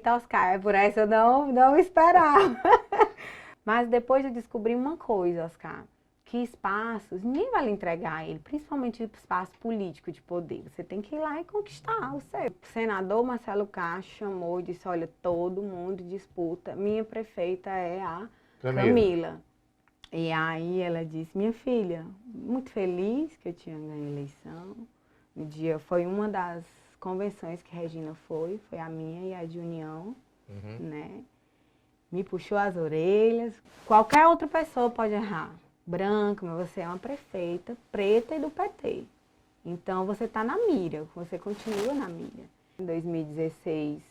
Eita, Oscar, por essa eu não esperava. Mas depois eu descobri uma coisa, Oscar, que espaços, ninguém vai lhe entregar ele, principalmente espaço político de poder. Você tem que ir lá e conquistar o seu. O senador Marcelo Castro chamou e disse, olha, todo mundo disputa, minha prefeita é a Camila. E aí ela disse, minha filha, muito feliz que eu tinha ganho a eleição. No dia, foi uma das convenções que Regina foi a minha e a de União, né? Me puxou as orelhas. Qualquer outra pessoa pode errar. Branca, mas você é uma prefeita preta e do PT. Então você está na mira, você continua na mira. Em 2016,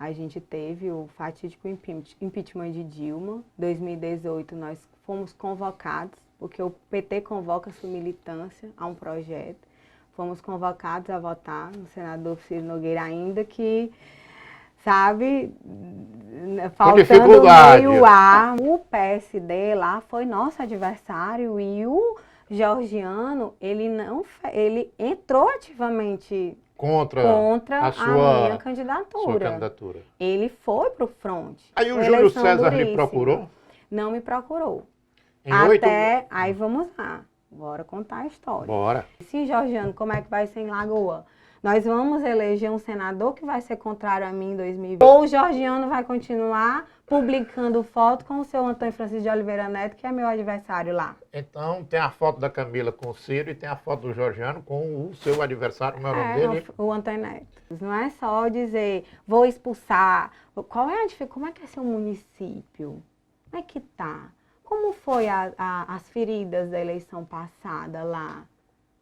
a gente teve o fatídico impeachment de Dilma. Em 2018, nós fomos convocados, porque o PT convoca sua militância a um projeto. Fomos convocados a votar no senador Ciro Nogueira, ainda que, sabe, faltando meio ar. O PSD lá foi nosso adversário e o Georgiano, ele entrou ativamente contra a minha candidatura. Ele foi pro front. Aí o Júlio César lhe procurou? Não me procurou. Aí vamos lá. Bora contar a história. Bora. Sim, Georgiano, como é que vai ser em Lagoa? Nós vamos eleger um senador que vai ser contrário a mim em 2020. Ou o Georgiano vai continuar publicando foto com o seu Antônio Francisco de Oliveira Neto, que é meu adversário lá. Então tem a foto da Camila com o Ciro e tem a foto do Georgiano com o seu adversário, como é o nome dele? O Antônio Neto. Não é só dizer, vou expulsar. Como é que é seu município? Como é que tá? Como foi as feridas da eleição passada lá?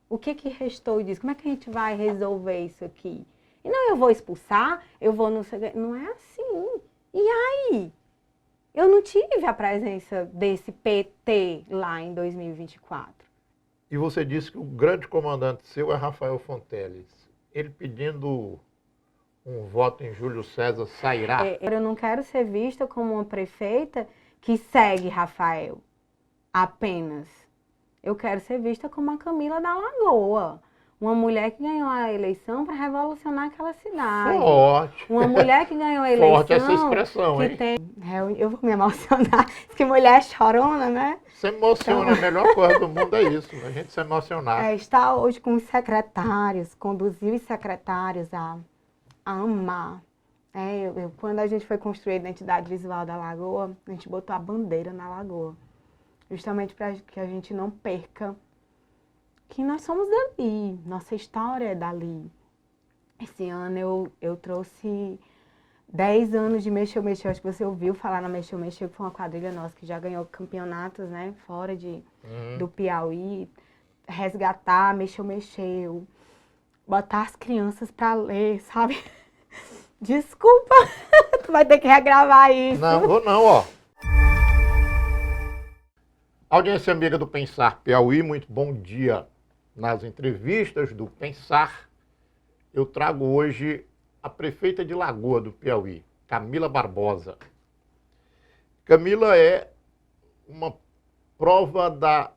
O que restou disso? Como é que a gente vai resolver isso aqui? E não, eu vou expulsar, eu vou não sei... Não é assim. E aí? Eu não tive a presença desse PT lá em 2024. E você disse que o grande comandante seu é Rafael Fonteles. Ele pedindo um voto em Júlio César sairá? Eu não quero ser vista como uma prefeita que segue Rafael apenas. Eu quero ser vista como a Camila da Lagoa. Uma mulher que ganhou a eleição para revolucionar aquela cidade. Forte. Uma mulher que ganhou a eleição... Forte essa expressão, que hein? Eu vou me emocionar. Que mulher chorona, né? Se emociona, então... a melhor coisa do mundo é isso, a gente se emocionar. Está hoje com os secretários, conduziu os secretários a amar. Quando a gente foi construir a identidade visual da Lagoa, a gente botou a bandeira na Lagoa. Justamente para que a gente não perca que nós somos dali, nossa história é dali. Esse ano eu trouxe 10 anos de Mexeu, Mexeu. Acho que você ouviu falar na Mexeu, Mexeu, que foi uma quadrilha nossa que já ganhou campeonatos, né, fora do Piauí. Resgatar, Mexeu, Mexeu. Botar as crianças para ler, sabe? Desculpa, tu vai ter que regravar isso. Não, vou não, ó. Audiência amiga do Pensar Piauí, muito bom dia. Nas entrevistas do Pensar, eu trago hoje a prefeita de Lagoa do Piauí, Camila Barbosa. Camila é uma prova da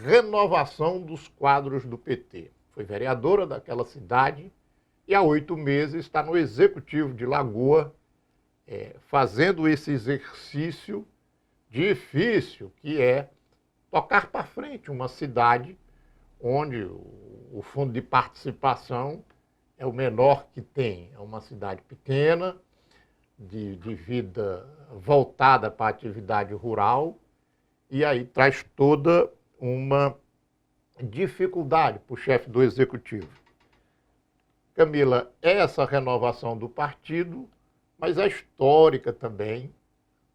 renovação dos quadros do PT. Foi vereadora daquela cidade e há 8 meses está no Executivo de Lagoa, fazendo esse exercício difícil que é tocar para frente uma cidade onde o fundo de participação é o menor que tem. É uma cidade pequena, de vida voltada para a atividade rural, e aí traz toda uma dificuldade para o chefe do executivo. Camila, é essa renovação do partido, mas é histórica também,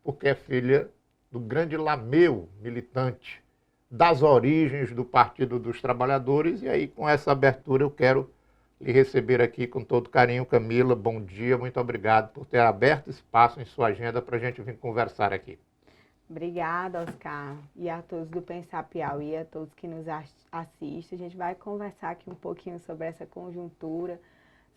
porque é filha do grande Lameu, militante das origens do Partido dos Trabalhadores, e aí com essa abertura eu quero lhe receber aqui com todo carinho. Camila, bom dia, muito obrigado por ter aberto espaço em sua agenda para a gente vir conversar aqui. Obrigada, Oscar, e a todos do Pensar Piauí, a todos que nos assistem. A gente vai conversar aqui um pouquinho sobre essa conjuntura,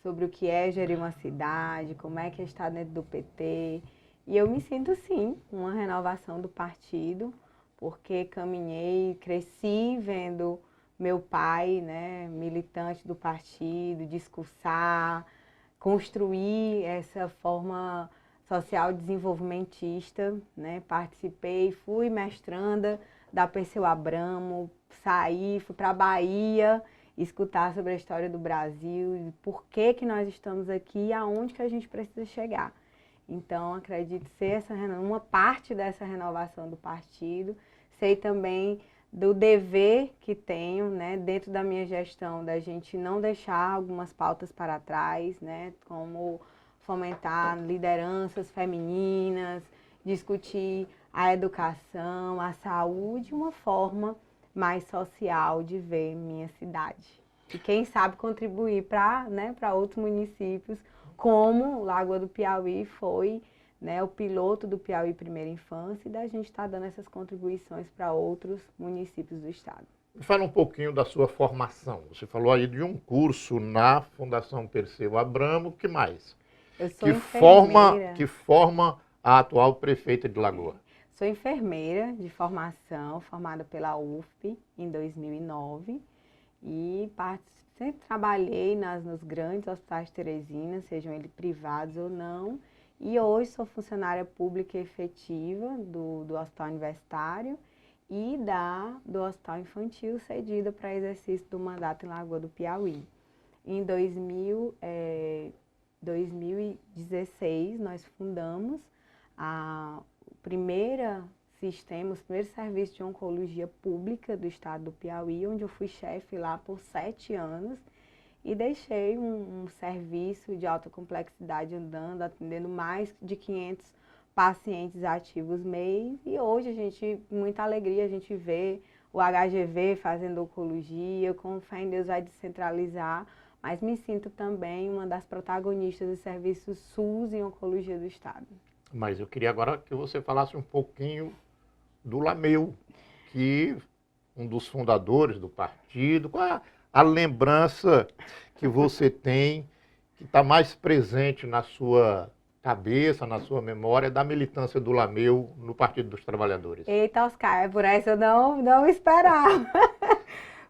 sobre o que é gerir uma cidade, como é que está dentro do PT. E eu me sinto, sim, uma renovação do partido, porque caminhei, cresci vendo meu pai, né, militante do partido, discursar, construir essa forma social desenvolvimentista, né? Participei, fui mestranda da Perseu Abramo, saí, fui para a Bahia escutar sobre a história do Brasil, por que que nós estamos aqui e aonde que a gente precisa chegar. Então, acredito ser uma parte dessa renovação do partido. Sei também do dever que tenho, né, dentro da minha gestão, da gente não deixar algumas pautas para trás, né, como fomentar lideranças femininas, discutir a educação, a saúde, uma forma mais social de ver minha cidade. E quem sabe contribuir para, né, para outros municípios, como Lagoa do Piauí foi, né, o piloto do Piauí Primeira Infância, e da gente estar dando essas contribuições para outros municípios do estado. Fala um pouquinho da sua formação. Você falou aí de um curso na Fundação Perseu Abramo, que mais? Eu sou enfermeira. Que forma a atual prefeita de Lagoa? Sou enfermeira de formação, formada pela UFP em 2009, e sempre trabalhei nos grandes hospitais de Teresina, sejam eles privados ou não, e hoje sou funcionária pública efetiva do Hospital Universitário e do Hospital Infantil, cedida para exercício do mandato em Lagoa do Piauí. Em 2016, nós fundamos os primeiros serviços de oncologia pública do estado do Piauí, onde eu fui chefe lá por 7 anos e deixei um serviço de alta complexidade andando, atendendo mais de 500 pacientes ativos mês. E hoje, com muita alegria, a gente vê o HGV fazendo oncologia, com fé em Deus vai descentralizar, mas me sinto também uma das protagonistas do serviço SUS em oncologia do estado. Mas eu queria agora que você falasse um pouquinho do Lameu, que um dos fundadores do partido. Qual a lembrança que você tem, que está mais presente na sua cabeça, na sua memória, da militância do Lameu no Partido dos Trabalhadores? Eita, Oscar, por essa eu não esperava.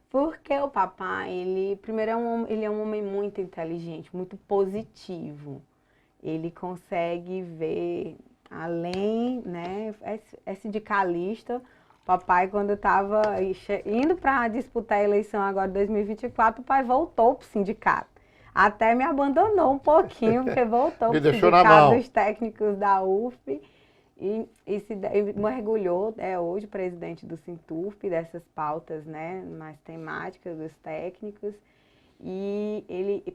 Porque o papai, primeiro, ele é um homem muito inteligente, muito positivo. Ele consegue ver além, né? É sindicalista. Papai, quando estava indo para disputar a eleição agora de 2024, o pai voltou para o sindicato. Até me abandonou um pouquinho, porque voltou para o sindicato dos técnicos da UFP e mergulhou, hoje presidente do Sinturp, dessas pautas, né, mais temáticas dos técnicos. E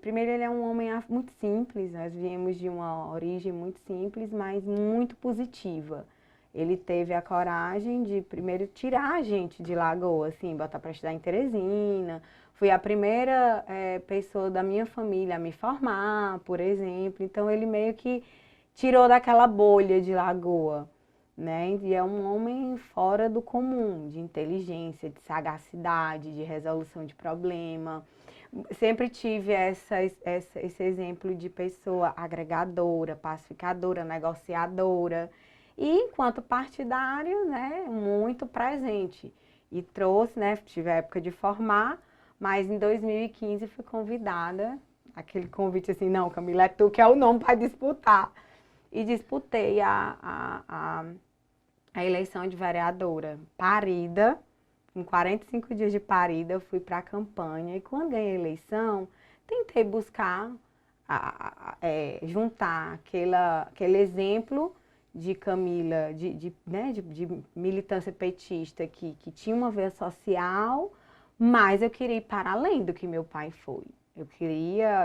primeiro, ele é um homem muito simples, nós viemos de uma origem muito simples, mas muito positiva. Ele teve a coragem de primeiro tirar a gente de Lagoa, assim, botar para estudar em Teresina. Fui a primeira pessoa da minha família a me formar, por exemplo. Então, ele meio que tirou daquela bolha de Lagoa, né? E é um homem fora do comum, de inteligência, de sagacidade, de resolução de problema. Sempre tive esse exemplo de pessoa agregadora, pacificadora, negociadora. E enquanto partidário, né, muito presente. E trouxe, né, tive a época de formar, mas em 2015 fui convidada, aquele convite assim, não, Camila, é tu que é o nome para disputar. E disputei a eleição de vereadora, parida. Com 45 dias de parida, eu fui para a campanha e quando ganhei a eleição, tentei buscar, juntar aquele exemplo de Camila, de militância petista que tinha uma veia social, mas eu queria ir para além do que meu pai foi.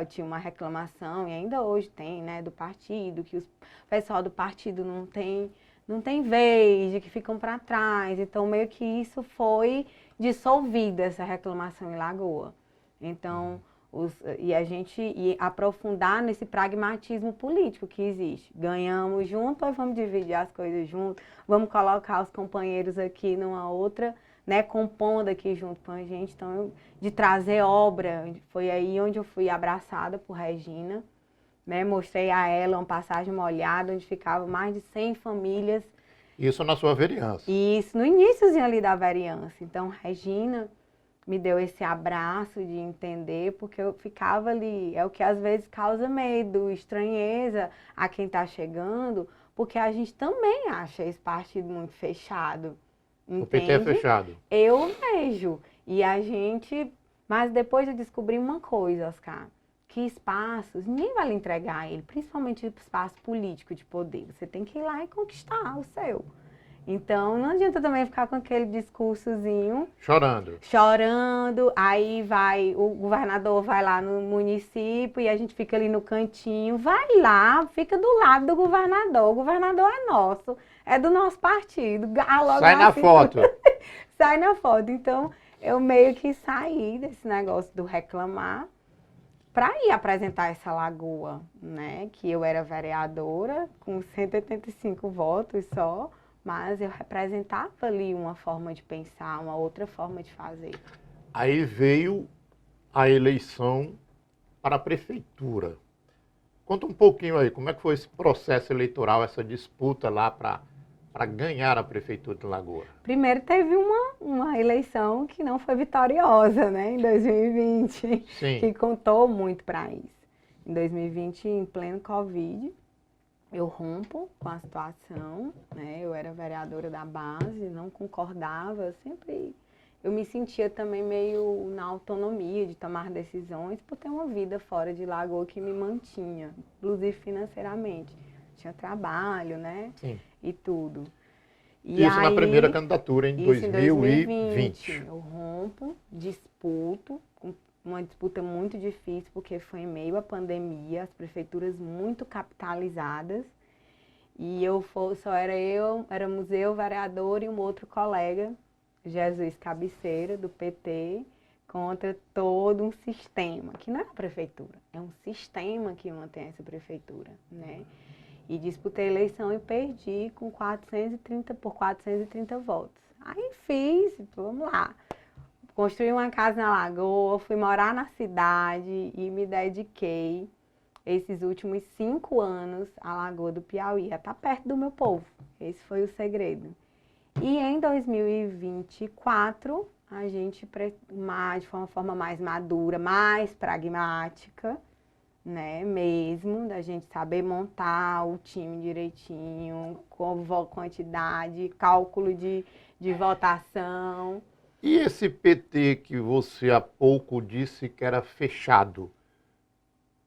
Tinha uma reclamação, e ainda hoje tem, né, do partido, que o pessoal do partido não tem vez, de que ficam para trás. Então, meio que isso foi dissolvido, essa reclamação em Lagoa. Então, a gente aprofundar nesse pragmatismo político que existe. Ganhamos junto, ou vamos dividir as coisas junto, vamos colocar os companheiros aqui numa outra, né, compondo aqui junto com a gente. Então, de trazer obra, foi aí onde eu fui abraçada por Regina. Né, mostrei a ela uma passagem molhada, onde ficavam mais de 100 famílias. Isso na sua vereança? Isso, no iníciozinho ali da vereança. Então, Regina, me deu esse abraço de entender, porque eu ficava ali, é o que às vezes causa medo, estranheza a quem está chegando, porque a gente também acha esse partido muito fechado, O PT é entende? fechado. Eu vejo, e a gente, mas depois eu descobri uma coisa, Oscar, que espaços, ninguém vai lhe entregar ele, principalmente espaço político de poder, você tem que ir lá e conquistar o seu. Então, não adianta também ficar com aquele discursozinho Chorando. chorando, aí vai, o governador vai lá no município e a gente fica ali no cantinho, vai lá, fica do lado do governador, o governador é nosso, é do nosso partido. Sai na foto. Sai na foto. Então, eu meio que saí desse negócio do reclamar para ir apresentar essa lagoa, né? Que eu era vereadora com 185 votos só, mas eu representava ali uma forma de pensar, uma outra forma de fazer. Aí veio a eleição para a prefeitura. Conta um pouquinho aí, como é que foi esse processo eleitoral, essa disputa lá para ganhar a prefeitura de Lagoa? Primeiro teve uma eleição que não foi vitoriosa, né, em 2020, Sim. que contou muito para isso. Em 2020, em pleno Covid, eu rompo com a situação, né? Eu era vereadora da base, não concordava, eu me sentia também meio na autonomia de tomar decisões por ter uma vida fora de Lagoa que me mantinha, inclusive financeiramente. Tinha trabalho, né? Sim. E tudo. E isso na primeira candidatura, em isso 2020. Eu rompo, disputo, uma disputa muito difícil, porque foi em meio à pandemia, as prefeituras muito capitalizadas, e éramos eu, vereador, e um outro colega, Jesus Cabeceira, do PT, contra todo um sistema, que não é a prefeitura, é um sistema que mantém essa prefeitura, né? E disputei a eleição e perdi por 430 votos. Aí vamos lá. Construí uma casa na Lagoa, fui morar na cidade e me dediquei esses últimos 5 anos à Lagoa do Piauí, a estar perto do meu povo. Esse foi o segredo. E em 2024, a gente, de uma forma mais madura, mais pragmática, né, mesmo, da gente saber montar o time direitinho, com quantidade, cálculo de votação. E esse PT que você há pouco disse que era fechado,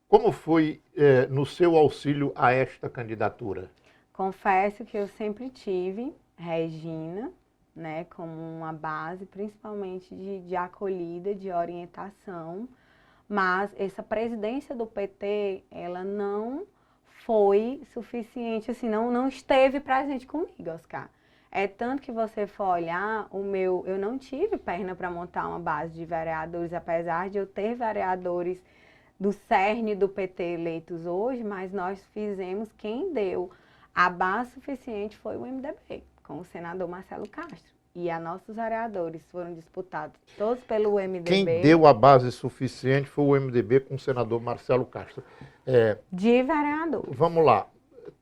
como foi no seu auxílio a esta candidatura? Confesso que eu sempre tive Regina, né, como uma base, principalmente de acolhida, de orientação, mas essa presidência do PT, ela não foi suficiente, assim, não esteve presente comigo, Oscar. É tanto que você for olhar, eu não tive perna para montar uma base de vereadores, apesar de eu ter vereadores do cerne do PT eleitos hoje, mas nós fizemos, quem deu a base suficiente foi o MDB, com o senador Marcelo Castro. E a nossos vereadores foram disputados todos pelo MDB. Quem deu a base suficiente foi o MDB com o senador Marcelo Castro. De vereador. Vamos lá,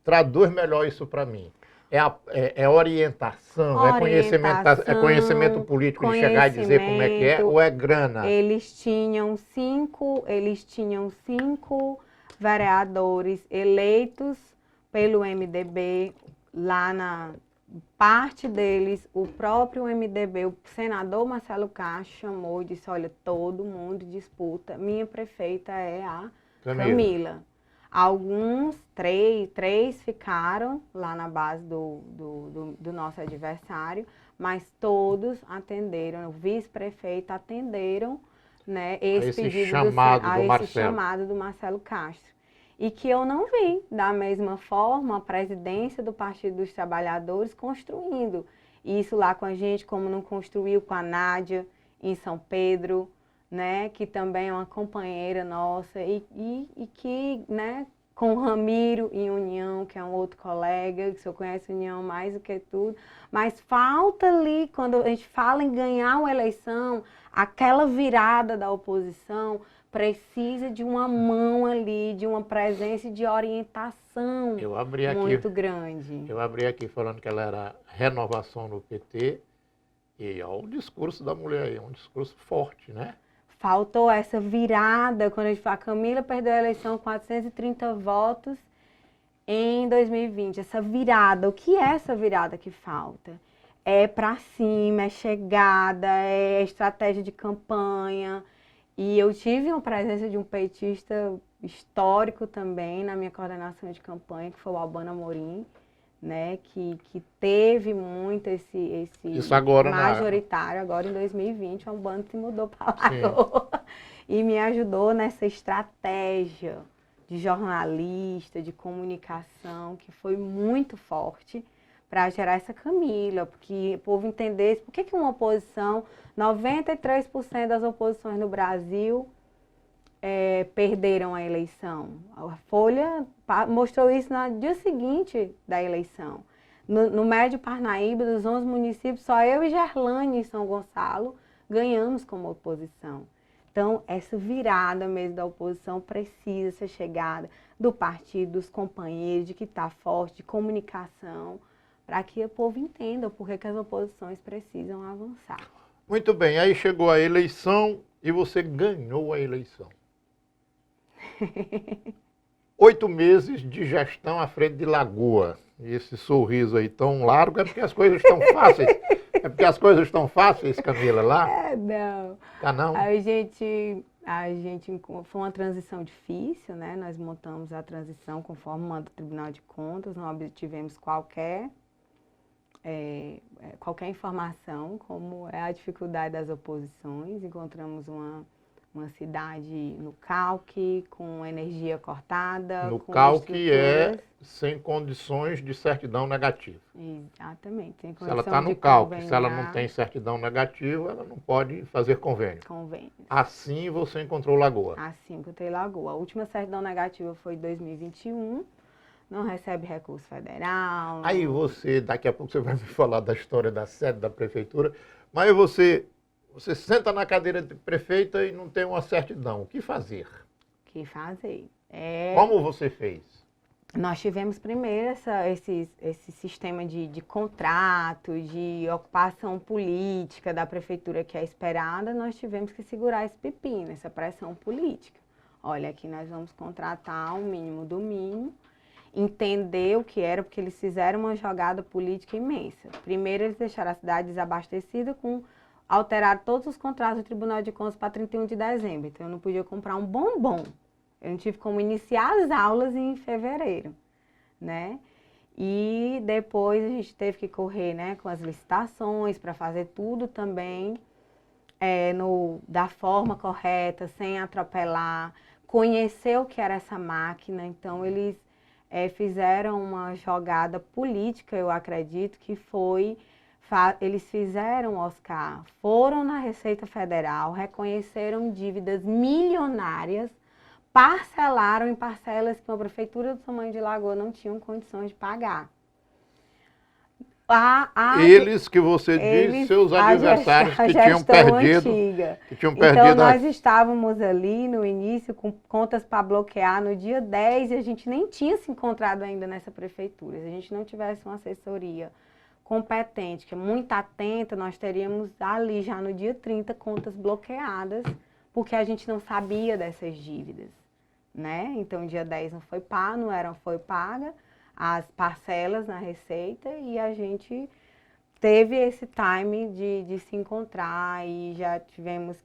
traduz melhor isso para mim. É orientação, é conhecimento político de chegar e dizer como é que é, ou é grana? Eles tinham cinco vereadores eleitos pelo MDB, lá na parte deles, o próprio MDB, o senador Marcelo Castro chamou e disse, olha, todo mundo disputa, minha prefeita é a Camila. Alguns, três ficaram lá na base do nosso adversário, mas todos atenderam, o vice-prefeito atenderam, né, esse chamado do Marcelo Castro. E que eu não vi, da mesma forma, a presidência do Partido dos Trabalhadores construindo isso lá com a gente, como não construiu com a Nádia em São Pedro, né, que também é uma companheira nossa, e que, né, com o Ramiro em União, que é um outro colega, que o senhor conhece União mais do que tudo, mas falta ali, quando a gente fala em ganhar uma eleição, aquela virada da oposição precisa de uma mão ali, de uma presença e de orientação muito grande. Eu abri aqui falando que ela era renovação no PT, E olha o discurso da mulher aí, é um discurso forte, né? Faltou essa virada, quando a Camila perdeu a eleição com 430 votos em 2020. Essa virada, o que é essa virada que falta? É pra cima, é chegada, é estratégia de campanha. E eu tive uma presença de um petista histórico também na minha coordenação de campanha, que foi o Albano Amorim, né, que teve muito esse Isso agora majoritário, agora em 2020, o Albano se mudou para Lagoa e me ajudou nessa estratégia de jornalista, de comunicação, que foi muito forte para gerar essa Camila, porque o povo entendesse por que uma oposição, 93% das oposições no Brasil perderam a eleição. A Folha mostrou isso no dia seguinte da eleição. No Médio Parnaíba, dos 11 municípios, só eu e Gerlane em São Gonçalo ganhamos como oposição. Então, essa virada mesmo da oposição precisa ser chegada do partido, dos companheiros, de que está forte, de comunicação, para que o povo entenda por que as oposições precisam avançar. Muito bem, aí chegou a eleição e você ganhou a eleição. 8 meses de gestão à frente de Lagoa. E esse sorriso aí tão largo é porque as coisas estão fáceis. É porque as coisas estão fáceis, Camila, lá? Não. Tá não? A gente foi uma transição difícil, né? Nós montamos a transição conforme manda o Tribunal de Contas, não obtivemos qualquer informação, como é a dificuldade das oposições. Encontramos uma cidade no calque, com energia cortada. No com calque é sem condições de certidão negativa. Exatamente. Sem se ela está no de calque, se ela não tem certidão negativa, ela não pode fazer convênio. Assim você encontrou Lagoa. Assim encontrei Lagoa. A última certidão negativa foi em 2021. Não recebe recurso federal. Aí você, daqui a pouco você vai me falar da história da sede da prefeitura, mas você senta na cadeira de prefeita e não tem uma certidão. O que fazer? O que fazer? Como você fez? Nós tivemos primeiro esse sistema de contrato, de ocupação política da prefeitura que é esperada. Nós tivemos que segurar esse pepino, essa pressão política. Olha, aqui nós vamos contratar o mínimo do mínimo. Entender o que era, porque eles fizeram uma jogada política imensa. Primeiro, eles deixaram a cidade desabastecida alteraram todos os contratos do Tribunal de Contas para 31 de dezembro. Então, eu não podia comprar um bombom. Eu não tive como iniciar as aulas em fevereiro, né? E depois a gente teve que correr, né, com as licitações para fazer tudo também da forma correta, sem atropelar, conhecer o que era essa máquina. Então, eles fizeram uma jogada política, eu acredito, que foi... Eles fizeram, Oscar, foram na Receita Federal, reconheceram dívidas milionárias, parcelaram em parcelas que uma prefeitura do tamanho de Lagoa não tinham condições de pagar. Eles que você diz, seus adversários que tinham perdido. Então, nós estávamos ali no início com contas para bloquear no dia 10 e a gente nem tinha se encontrado ainda nessa prefeitura. Se a gente não tivesse uma assessoria competente, que é muito atenta, nós teríamos ali já no dia 30 contas bloqueadas, porque a gente não sabia dessas dívidas, né? Então, dia 10 não foi paga as parcelas na Receita e a gente teve esse time de se encontrar e já tivemos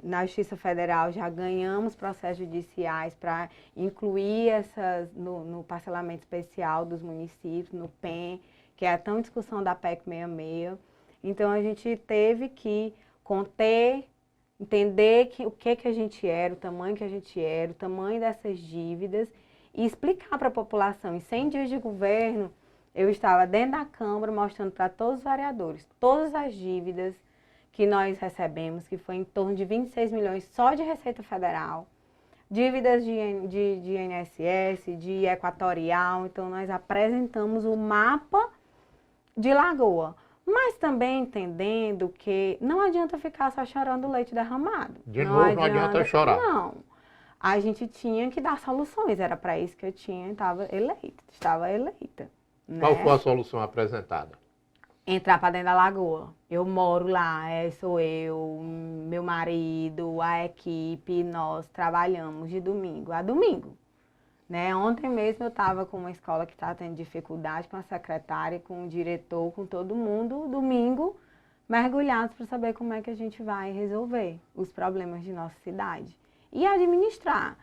na Justiça Federal, já ganhamos processos judiciais para incluir essas no parcelamento especial dos municípios, no PEN, que é a tão discussão da PEC 66. Então, a gente teve que conter, entender o que a gente era, o tamanho que a gente era, o tamanho dessas dívidas e explicar para a população. Em 100 dias de governo, eu estava dentro da Câmara mostrando para todos os vereadores todas as dívidas que nós recebemos, que foi em torno de 26 milhões só de Receita Federal, dívidas de INSS, de Equatorial. Então, nós apresentamos o mapa de Lagoa, mas também entendendo que não adianta ficar só chorando leite derramado. Não adianta chorar. Não, a gente tinha que dar soluções, era para isso que eu estava eleita. né? Qual foi a solução apresentada? Entrar para dentro da lagoa. Eu moro lá, sou eu, meu marido, a equipe, nós trabalhamos de domingo a domingo. Né? Ontem mesmo eu estava com uma escola que está tendo dificuldade, com a secretária, com o diretor, com todo mundo, domingo, mergulhados para saber como é que a gente vai resolver os problemas de nossa cidade. E administrar.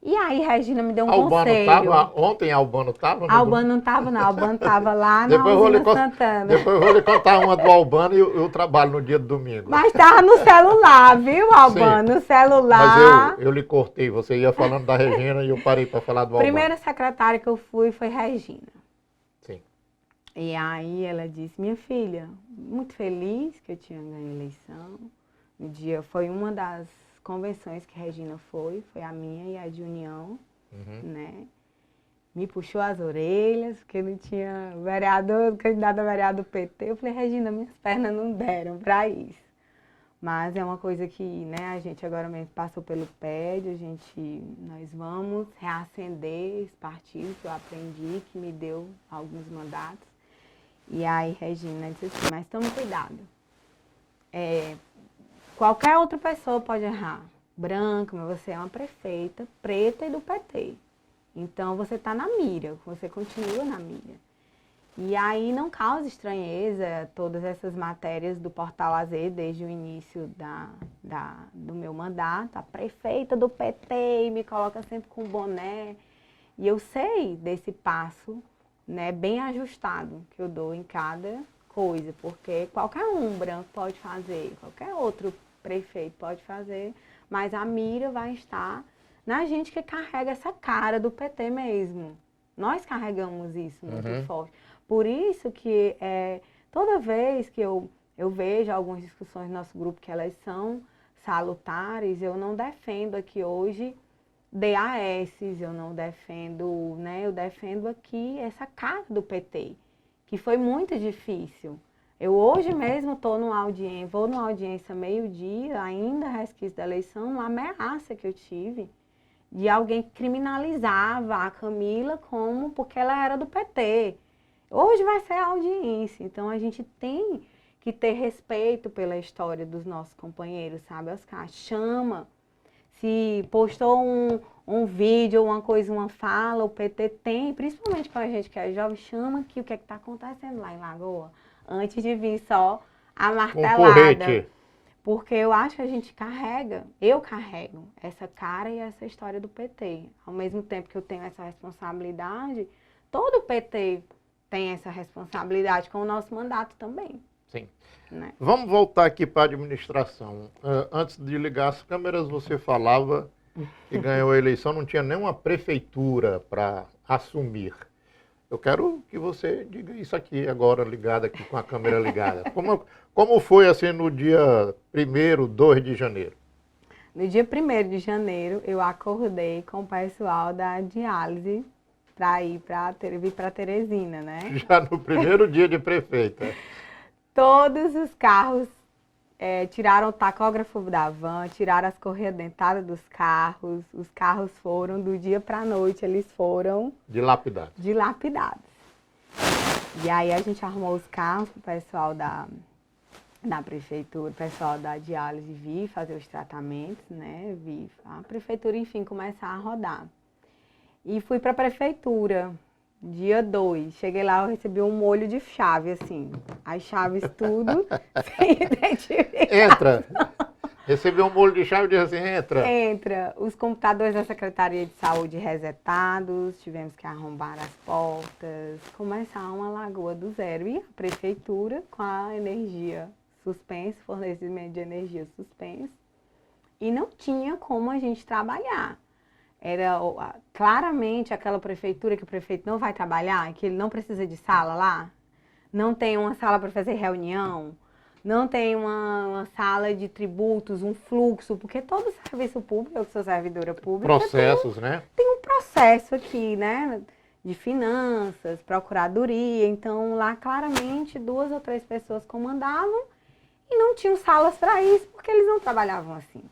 E aí, Regina me deu um conselho. Ontem Albano estava? Albano não estava, não. Albano estava lá na usina Santana. Depois eu vou lhe contar uma do Albano e o trabalho no dia de domingo. Mas estava no celular, viu, Albano? Sim, no celular. Mas eu lhe cortei. Você ia falando da Regina e eu parei para falar do Albano. A primeira secretária que eu fui foi Regina. Sim. E aí ela disse, minha filha, muito feliz que eu tinha ganho a eleição. No dia, foi uma das convenções que Regina foi a minha e a de União, né? Me puxou as orelhas, porque não tinha candidato a vereador do PT. Eu falei, Regina, minhas pernas não deram para isso. Mas é uma coisa que, né, a gente agora mesmo passou pelo PED, nós vamos reacender esse partido que eu aprendi, que me deu alguns mandatos. E aí, Regina disse assim, mas tome cuidado. Qualquer outra pessoa pode errar. Branca, mas você é uma prefeita preta e do PT. Então, você está na mira, você continua na mira. E aí não causa estranheza todas essas matérias do Portal AZ desde o início do meu mandato. A prefeita do PT me coloca sempre com boné. E eu sei desse passo, né, bem ajustado que eu dou em cada coisa, porque qualquer um branco pode fazer, qualquer outro prefeito pode fazer, mas a mira vai estar na gente que carrega essa cara do PT mesmo. Nós carregamos isso muito forte. Por isso que toda vez que eu vejo algumas discussões no nosso grupo que elas são salutares, eu não defendo aqui hoje DAS, eu não defendo, né? Eu defendo aqui essa cara do PT, que foi muito difícil. Eu hoje mesmo vou numa audiência meio-dia, ainda resquício da eleição, uma ameaça que eu tive de alguém que criminalizava a Camila porque ela era do PT. Hoje vai ser a audiência, então a gente tem que ter respeito pela história dos nossos companheiros, sabe, Oscar? Chama. Se postou um vídeo, uma coisa, uma fala, o PT tem, principalmente para a gente que é jovem, chama aqui o que está acontecendo lá em Lagoa, antes de vir só a martelada. Porque eu acho que a gente eu carrego essa cara e essa história do PT. Ao mesmo tempo que eu tenho essa responsabilidade, todo o PT tem essa responsabilidade com o nosso mandato também. Sim. Né? Vamos voltar aqui para a administração. Antes de ligar as câmeras, você falava que ganhou a eleição, não tinha nenhuma prefeitura para assumir. Eu quero que você diga isso aqui agora, ligado aqui com a câmera ligada. Como foi assim no dia 1º, 2 de janeiro? No dia 1º de janeiro, eu acordei com o pessoal da diálise para vir para Teresina, né? Já no primeiro dia de prefeita. Todos os carros tiraram o tacógrafo da van, tiraram as correias dentadas dos carros. Os carros foram, do dia para a noite, eles foram... Dilapidados. E aí a gente arrumou os carros para o pessoal da prefeitura, o pessoal da diálise vir fazer os tratamentos, né? A prefeitura, enfim, começar a rodar. E fui para a prefeitura, dia 2. Cheguei lá, eu recebi um molho de chave, assim. As chaves tudo sem identificação. Entra. Recebeu um molho de chave e disse assim, entra. Entra. Os computadores da Secretaria de Saúde resetados, tivemos que arrombar as portas, começar uma lagoa do zero. E a prefeitura com a energia suspensa, fornecimento de energia suspenso. E não tinha como a gente trabalhar. Era claramente aquela prefeitura que o prefeito não vai trabalhar, que ele não precisa de sala lá, não tem uma sala para fazer reunião, não tem uma sala de tributos, um fluxo, porque todo serviço público, eu que sou servidora pública, processos, né? Tem um processo aqui, né? De finanças, procuradoria, então lá claramente 2 ou 3 pessoas comandavam e não tinham salas para isso, porque eles não trabalhavam assim.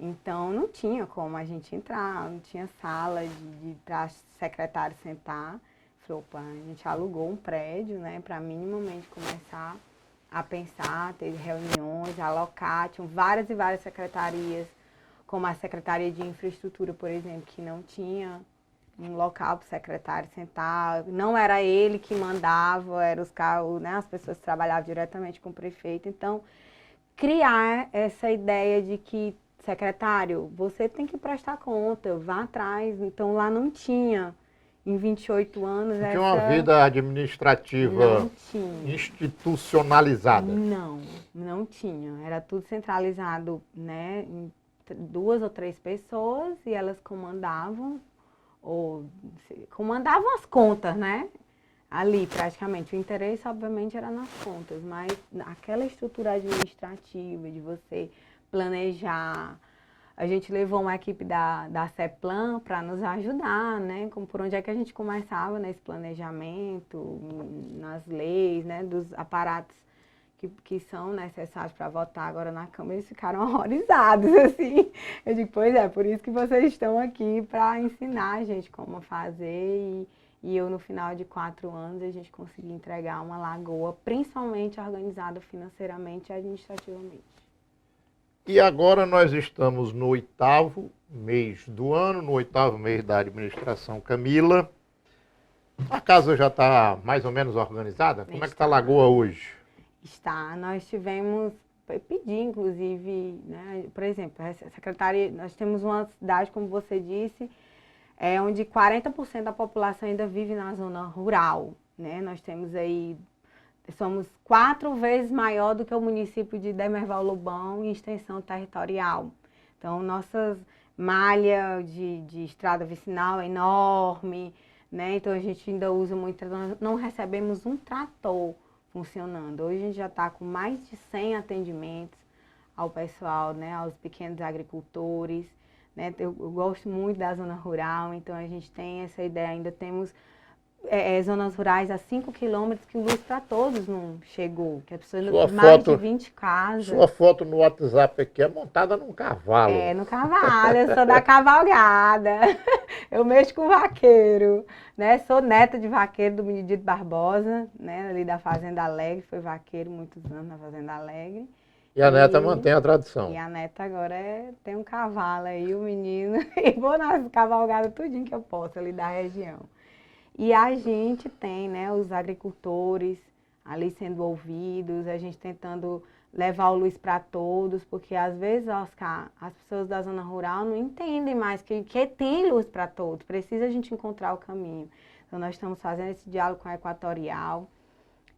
Então, não tinha como a gente entrar, não tinha sala para secretário sentar. opa, a gente alugou um prédio, né, para minimamente começar a pensar, ter reuniões, alocar, tinham várias e várias secretarias, como a Secretaria de Infraestrutura, por exemplo, que não tinha um local para o secretário sentar, não era ele que mandava, eram os carros, né, as pessoas que trabalhavam diretamente com o prefeito. Então, criar essa ideia de que, secretário, você tem que prestar conta, vá atrás. Então, lá não tinha, em 28 anos, Não tinha uma vida administrativa não tinha. institucionalizada. Não tinha. Era tudo centralizado, né, em 2 ou 3 pessoas e elas comandavam as contas, né? Ali, praticamente. O interesse, obviamente, era nas contas, mas aquela estrutura administrativa de você planejar. A gente levou uma equipe da CEPLAN para nos ajudar, né? Como por onde é que a gente começava nesse planejamento, nas leis, né? Dos aparatos que são necessários para votar agora na Câmara, eles ficaram horrorizados, assim. Eu digo, pois é, por isso que vocês estão aqui para ensinar a gente como fazer e eu, no final de 4 anos, a gente conseguiu entregar uma lagoa, principalmente organizada financeiramente e administrativamente. E agora nós estamos no 8º mês do ano, no 8º mês da administração Camila. A casa já está mais ou menos organizada? Como é que está a lagoa hoje? Está. Nós tivemos, pedi inclusive, né, por exemplo, a secretaria, nós temos uma cidade, como você disse, onde 40% da população ainda vive na zona rural, né? Nós temos aí, somos 4 vezes maior do que o município de Demerval Lobão em extensão territorial. Então, nossa malha de estrada vicinal é enorme, né? Então, a gente ainda usa muito, nós não recebemos um trator funcionando. Hoje a gente já está com mais de 100 atendimentos ao pessoal, né, aos pequenos agricultores, né? Eu gosto muito da zona rural, então a gente tem essa ideia, ainda temos zonas rurais a 5 quilômetros que o Luz para Todos não chegou, que a pessoa mais de 20 casas. Sua foto no WhatsApp aqui é montada num cavalo. No cavalo, eu sou da cavalgada, eu mexo com vaqueiro, né? Sou neta de vaqueiro do Benedito Barbosa, né? Ali da Fazenda Alegre, foi vaqueiro muitos anos na Fazenda Alegre. E a neta mantém a tradição. E a neta agora tem um cavalo aí, o menino, e vou nas cavalgadas tudinho que eu posso ali da região. E a gente tem, né, os agricultores ali sendo ouvidos, a gente tentando levar o Luz para Todos, porque às vezes, Oscar, as pessoas da zona rural não entendem mais que tem luz para todos, precisa a gente encontrar o caminho. Então nós estamos fazendo esse diálogo com a Equatorial,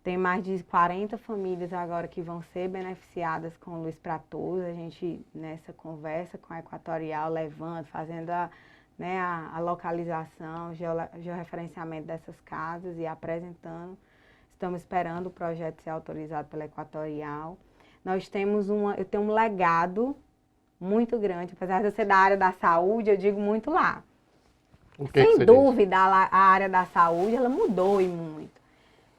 tem mais de 40 famílias agora que vão ser beneficiadas com Luz para Todos, a gente nessa conversa com a Equatorial, levando, fazendo a localização, georreferenciamento dessas casas e apresentando. Estamos esperando o projeto ser autorizado pela Equatorial. Nós temos eu tenho um legado muito grande, apesar de eu ser da área da saúde, eu digo muito lá. Sem dúvida, a área da saúde, ela mudou e muito.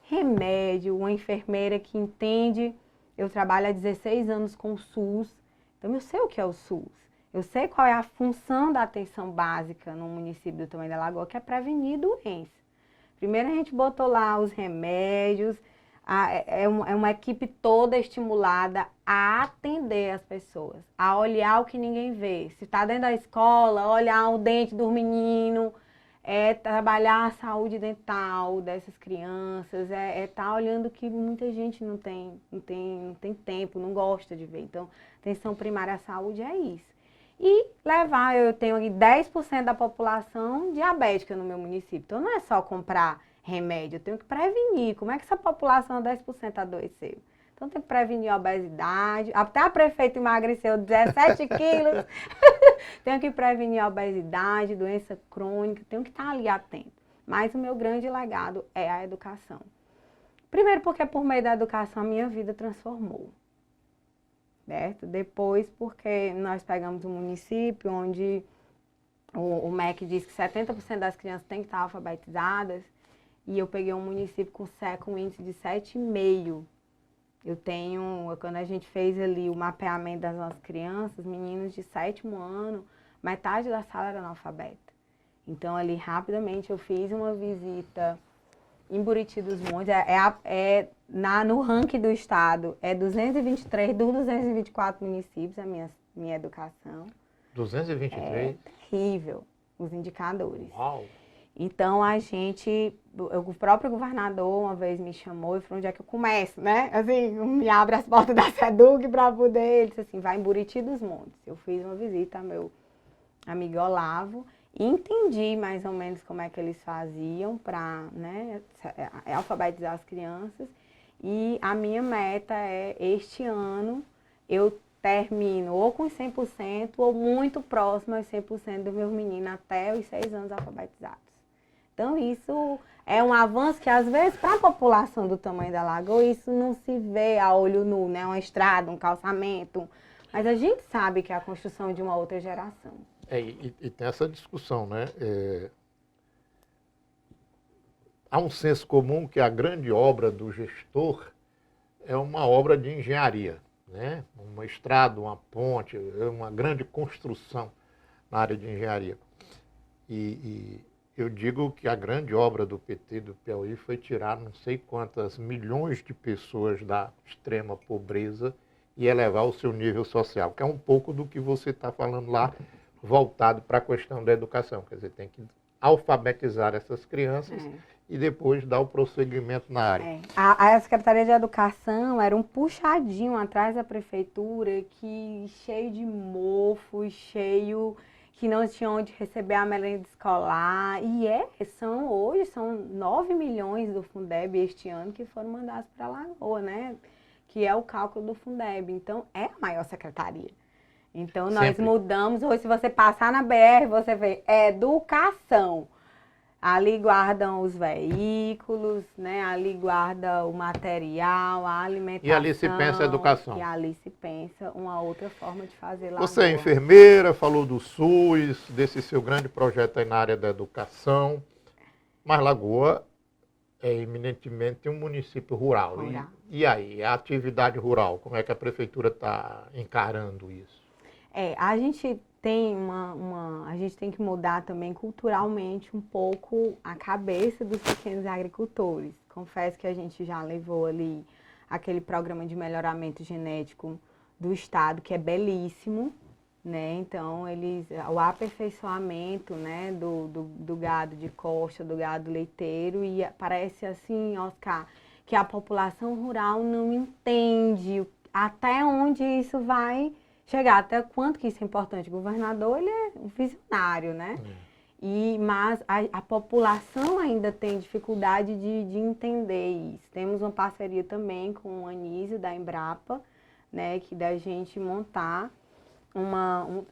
Remédio, uma enfermeira que entende, eu trabalho há 16 anos com o SUS, então eu sei o que é o SUS. Eu sei qual é a função da atenção básica no município do Tamanho da Lagoa, que é prevenir doença. Primeiro a gente botou lá os remédios, é uma equipe toda estimulada a atender as pessoas, a olhar o que ninguém vê. Se está dentro da escola, olhar o dente do menino, trabalhar a saúde dental dessas crianças, estar olhando que muita gente não tem tempo, não gosta de ver. Então, atenção primária à saúde é isso. E eu tenho aqui 10% da população diabética no meu município. Então, não é só comprar remédio, eu tenho que prevenir. Como é que essa população 10% adoeceu? Então, tem que prevenir a obesidade. Até a prefeita emagreceu 17 quilos. Tenho que prevenir a obesidade, doença crônica, tenho que estar ali atento. Mas o meu grande legado é a educação. Primeiro porque por meio da educação a minha vida transformou. Certo? Depois porque nós pegamos um município onde o MEC diz que 70% das crianças têm que estar alfabetizadas e eu peguei um município com índice de 7,5. Quando a gente fez ali o mapeamento das nossas crianças, meninos de 7º ano, metade da sala era analfabeta. Então ali rapidamente eu fiz uma visita em Buriti dos Montes, no ranking do estado, é 223 dos 224 municípios, a minha educação. 223? É terrível, os indicadores. Uau! Então, o próprio governador uma vez me chamou e falou, onde é que eu começo, né? Assim, me abre as portas da SEDUC para poder, ele disse assim, vai em Buriti dos Montes. Eu fiz uma visita ao meu amigo Olavo e entendi mais ou menos como é que eles faziam para, né, alfabetizar as crianças. E a minha meta é, este ano, eu termino ou com 100% ou muito próximo aos 100% dos meus meninos até os 6 anos alfabetizados. Então, isso é um avanço que, às vezes, para a população do tamanho da Lagoa, isso não se vê a olho nu, né? Uma estrada, um calçamento. Mas a gente sabe que é a construção de uma outra geração. E tem essa discussão, né? Há um senso comum que a grande obra do gestor é uma obra de engenharia, né? Uma estrada, uma ponte, uma grande construção na área de engenharia. E eu digo que a grande obra do PT do Piauí foi tirar não sei quantas milhões de pessoas da extrema pobreza e elevar o seu nível social, que é um pouco do que você está falando lá, voltado para a questão da educação. Quer dizer, tem que alfabetizar essas crianças e depois dar o prosseguimento na área. A Secretaria de Educação era um puxadinho atrás da prefeitura, que cheio de mofos, que não tinha onde receber a merenda escolar. E hoje são 9 milhões do Fundeb este ano que foram mandados para a Lagoa, né? Que é o cálculo do Fundeb. Então, é a maior secretaria. Então, nós mudamos. Hoje, se você passar na BR, você vê educação. Ali guardam os veículos, né? Ali guarda o material, a alimentação. E ali se pensa educação. E ali se pensa uma outra forma de fazer lá. Você é enfermeira, falou do SUS, desse seu grande projeto aí na área da educação. Mas Lagoa é eminentemente um município rural. E aí, a atividade rural, como é que a prefeitura está encarando isso? A gente tem a gente tem que mudar também culturalmente um pouco a cabeça dos pequenos agricultores. Confesso que a gente já levou ali aquele programa de melhoramento genético do estado, que é belíssimo, né? Então, o aperfeiçoamento, né, do gado de costa, do gado leiteiro, e parece assim, Oscar, que a população rural não entende até onde isso vai chegar, até quanto que isso é importante. O governador, ele é um visionário, né? Mas a população ainda tem dificuldade de entender isso. Temos uma parceria também com o Anísio, da Embrapa, né? Que da gente montar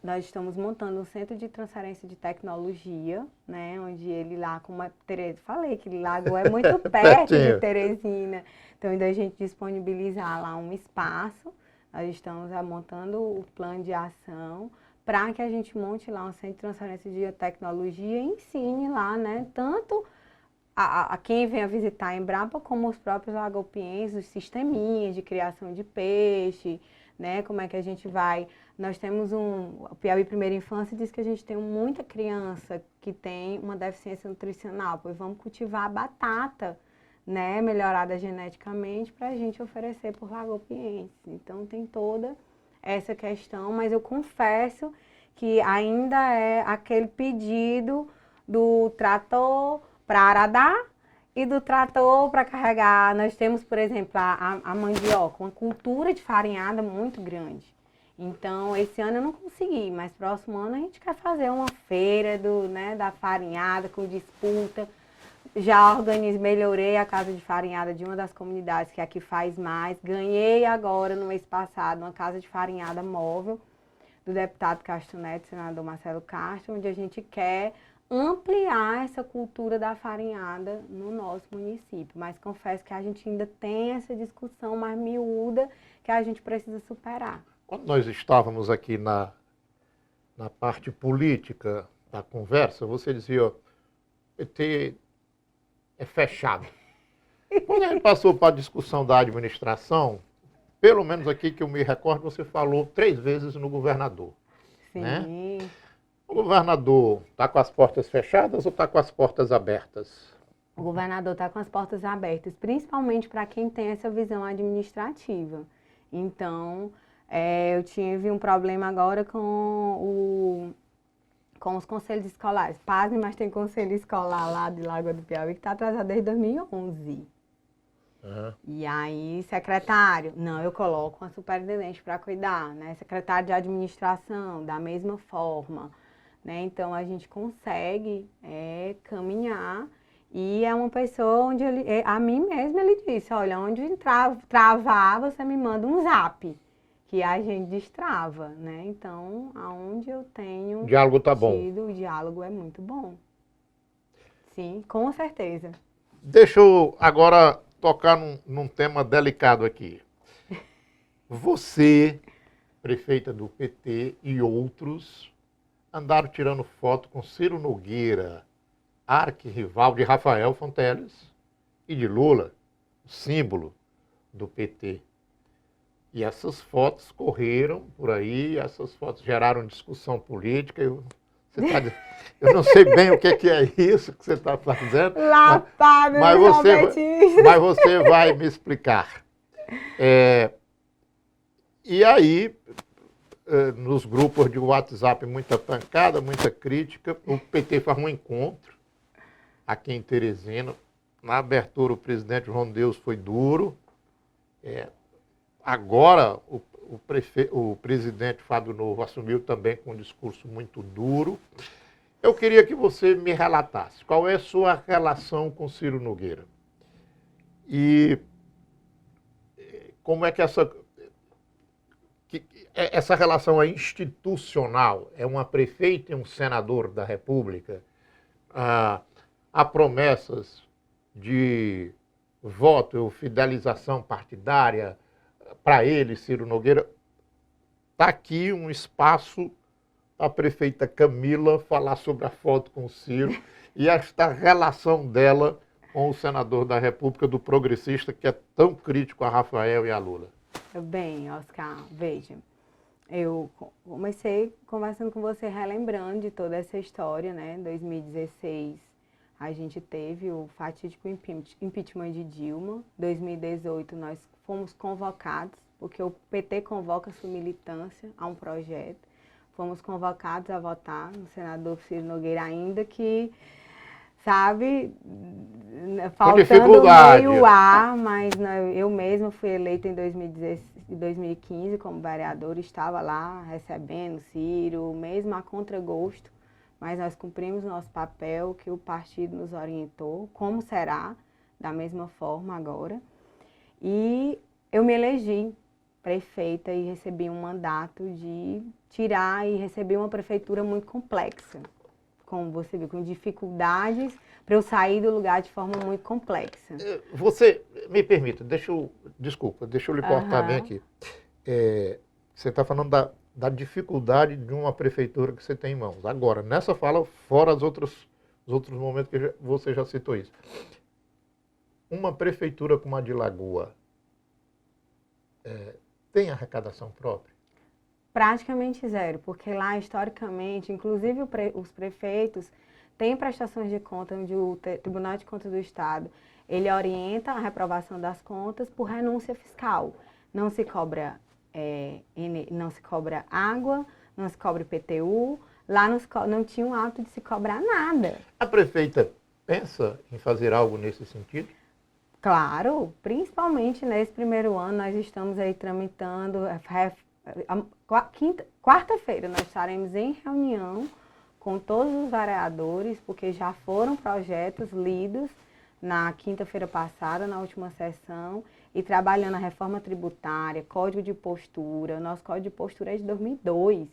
nós estamos montando um centro de transferência de tecnologia, né? Onde ele lá, como a Tereza, falei que Lagoa é muito perto de Teresina. Então, ainda a gente disponibilizar lá um espaço. Nós estamos montando o plano de ação para que a gente monte lá um centro de transferência de tecnologia e ensine lá, né, tanto a quem vem a visitar a Embrapa, como os próprios lagopienses, os sisteminhas de criação de peixe, né, como é que a gente vai... Nós temos o Piauí Primeira Infância diz que a gente tem muita criança que tem uma deficiência nutricional, pois vamos cultivar a batata, né, melhorada geneticamente para a gente oferecer por lagopiense. Então, tem toda essa questão, mas eu confesso que ainda é aquele pedido do trator para aradar e do trator para carregar. Nós temos, por exemplo, a mandioca, uma cultura de farinhada muito grande. Então, esse ano eu não consegui, mas próximo ano a gente quer fazer uma feira da farinhada com disputa. Já melhorei a casa de farinhada de uma das comunidades que aqui faz mais. Ganhei agora, no mês passado, uma casa de farinhada móvel do deputado Castro Neto, senador Marcelo Castro, onde a gente quer ampliar essa cultura da farinhada no nosso município. Mas confesso que a gente ainda tem essa discussão mais miúda que a gente precisa superar. Quando nós estávamos aqui na parte política da conversa, você dizia, ó, PT é fechado. Quando a gente passou para a discussão da administração, pelo menos aqui que eu me recordo, você falou 3 vezes no governador. Sim. Né? O governador está com as portas fechadas ou está com as portas abertas? O governador está com as portas abertas, principalmente para quem tem essa visão administrativa. Então, eu tive um problema agora com os conselhos escolares. Pasme, mas tem conselho escolar lá de Lagoa do Piauí que está atrasado desde 2011. Uhum. E aí, secretário, não, eu coloco uma superintendente para cuidar, né? Secretário de administração, da mesma forma, né? Então, a gente consegue caminhar. E é uma pessoa onde a mim mesmo ele disse, olha, onde travar, você me manda um zap, que a gente destrava, né? Então, aonde eu tenho O diálogo tá bom. o diálogo é muito bom. Sim, com certeza. Deixa eu agora tocar num tema delicado aqui. Você, prefeita do PT e outros, andaram tirando foto com Ciro Nogueira, arquirrival de Rafael Fonteles e de Lula, símbolo do PT. E essas fotos correram por aí, essas fotos geraram discussão política. Eu não sei bem o que é isso que você está fazendo, mas você vai me explicar. E aí, nos grupos de WhatsApp, muita pancada, muita crítica, o PT faz um encontro aqui em Teresina. Na abertura, o presidente João Deus foi duro. Agora, o presidente Fábio Novo assumiu também com um discurso muito duro. Eu queria que você me relatasse qual é a sua relação com Ciro Nogueira. E como é que essa relação é institucional? É uma prefeita e um senador da República? Há promessas de voto ou fidelização partidária para ele, Ciro Nogueira. Está aqui um espaço para a prefeita Camila falar sobre a foto com o Ciro e esta relação dela com o senador da República, do progressista, que é tão crítico a Rafael e a Lula. Bem, Oscar, veja, eu comecei conversando com você, relembrando de toda essa história, né? Em 2016, a gente teve o fatídico impeachment de Dilma. Em 2018, nós fomos convocados, porque o PT convoca sua militância a um projeto. Fomos convocados a votar no senador Ciro Nogueira, ainda que, sabe, faltando meio ar, mas eu mesma fui eleita em 2015 como vereadora, estava lá recebendo Ciro, mesmo a contragosto, mas nós cumprimos nosso papel, que o partido nos orientou, como será, da mesma forma agora. E eu me elegi prefeita e recebi um mandato de tirar e receber uma prefeitura muito complexa, como você viu, com dificuldades para eu sair do lugar de forma muito complexa. Você, me permita, deixa eu lhe cortar bem aqui. Você está falando da dificuldade de uma prefeitura que você tem em mãos. Agora, nessa fala, fora os outros momentos que você já citou isso. Uma prefeitura como a de Lagoa tem arrecadação própria? Praticamente zero, porque lá, historicamente, inclusive os prefeitos têm prestações de conta, onde o Tribunal de Contas do Estado, ele orienta a reprovação das contas por renúncia fiscal. Não se cobra água, não se cobra IPTU, lá não tinha um hábito de se cobrar nada. A prefeita pensa em fazer algo nesse sentido? Claro, principalmente nesse primeiro ano, nós estamos aí tramitando, quarta-feira nós estaremos em reunião com todos os vereadores, porque já foram projetos lidos na quinta-feira passada, na última sessão, e trabalhando a reforma tributária, código de postura. O nosso código de postura é de 2002,